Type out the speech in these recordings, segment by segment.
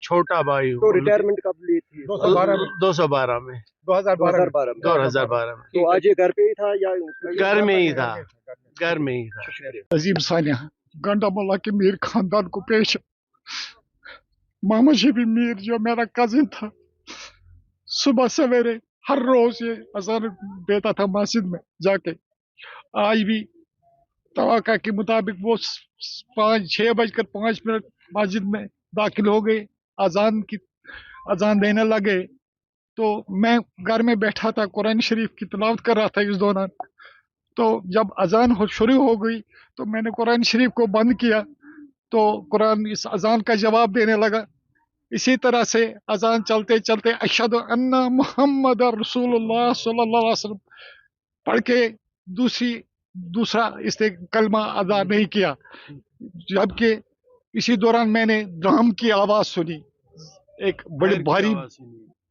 چھوٹا بھائی تو ہوں۔ ریٹائرمنٹ کب لی تھی؟ 212 میں 2012 میں۔ 2012 میں تو آج یہ گھر پہ ہی تھا یا گھر میں ہی تھا، گھر میں ہی تھا۔ عظیم ثانیہ گنڈا ملا کے میر خاندان کو پیش محمد شفیع میر جو میرا کزن تھا، صبح سویرے ہر روز یہ اذان دیتا تھا مسجد میں جا کے۔ آج بھی توقع کے مطابق وہ 6:05 مسجد میں داخل ہو گئے، اذان دینے لگے۔ تو میں گھر میں بیٹھا تھا، قرآن شریف کی تلاوت کر رہا تھا اس دوران۔ تو جب اذان شروع ہو گئی تو میں نے قرآن شریف کو بند کیا تو قرآن اس اذان کا جواب دینے لگا۔ اسی طرح سے اذان چلتے چلتے اشہد ان محمد رسول اللہ صلی اللہ علیہ وسلم پڑھ کے دوسرا اس نے کلمہ ادا نہیں کیا، جبکہ اسی دوران میں نے ڈرام کی آواز سنی، ایک بڑی بھاری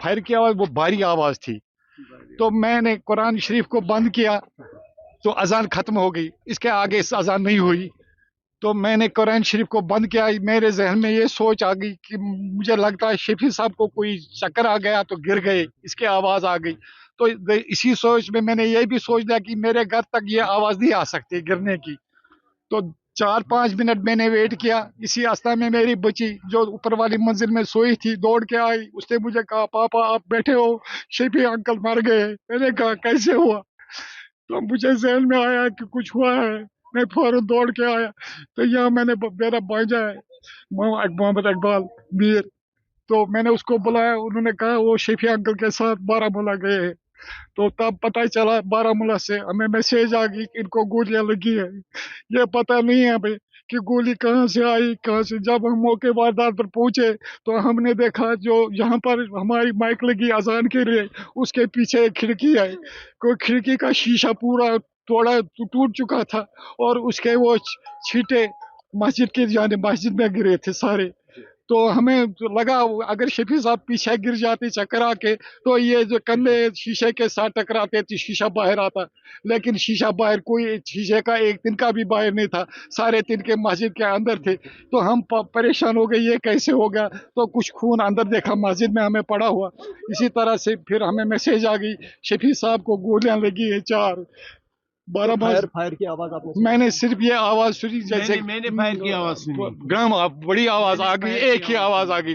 فائر کی آواز، وہ بھاری آواز تھی۔ تو میں نے قرآن شریف کو بند کیا تو اذان ختم ہو گئی، اس کے آگے اذان نہیں ہوئی۔ تو میں نے قرآن شریف کو بند کیا، میرے ذہن میں یہ سوچ آ گئی کہ مجھے لگتا ہے شفیع صاحب کو کوئی چکر آ گیا تو گر گئے، اس کی آواز آ گئی۔ تو اسی سوچ میں نے یہ بھی سوچ لیا کہ میرے گھر تک یہ آواز نہیں آ سکتی گرنے کی۔ تو 4-5 منٹ میں نے ویٹ کیا، اسی اسنا میں میری بچی جو اوپر والی منزل میں سوئی تھی دوڑ کے آئی، اس نے مجھے کہا پاپا آپ بیٹھے ہو، شفیع انکل مر گئے۔ میں نے کہا کیسے ہوا؟ تو مجھے ذہن میں آیا کہ کچھ ہوا ہے، میں فوراً دوڑ کے آیا تو یہاں میں نے میرا بھانجا ہے محمد اقبال میر، تو میں نے اس کو بلایا، انہوں نے کہا وہ شفیع انکل کے ساتھ بارہمولہ گئے ہیں۔ تو تب پتہ چلا بارہمولہ سے ہمیں میسیج آ گئی کہ ان کو گولیاں لگی ہے۔ یہ پتہ نہیں ہے ہمیں کہ گولی کہاں سے آئی کہاں سے۔ جب ہم موقع واردات پر پہنچے تو ہم نے دیکھا جو یہاں پر ہماری مائک لگی اذان کے لیے، اس کے پیچھے ایک کھڑکی ہے، کوئی کھڑکی کا شیشہ پورا ٹوٹ چکا تھا، اور اس کے وہ چھینٹے مسجد کے جانب مسجد میں گرے تھے سارے۔ تو ہمیں لگا اگر شفیع صاحب پیچھے گر جاتے چکر آ کے تو یہ جو کندھے شیشے کے ساتھ ٹکراتے تو شیشہ باہر آتا، لیکن شیشہ باہر کوئی شیشے کا ایک تن کا بھی باہر نہیں تھا، سارے تن کے مسجد کے اندر تھے۔ تو ہم پریشان ہو گئے یہ کیسے ہو گیا، تو کچھ خون اندر دیکھا مسجد میں ہمیں پڑا ہوا۔ اسی طرح سے پھر ہمیں میسیج آ گئی شفیع صاحب کو گولیاں لگی ہیں 4۔ فائر کی آواز آپ نے؟ میں نے صرف یہ آواز سنی جیسے میں نے فائر کی آواز سنی، بڑی آواز آ گئی، ایک ہی آواز آ گئی۔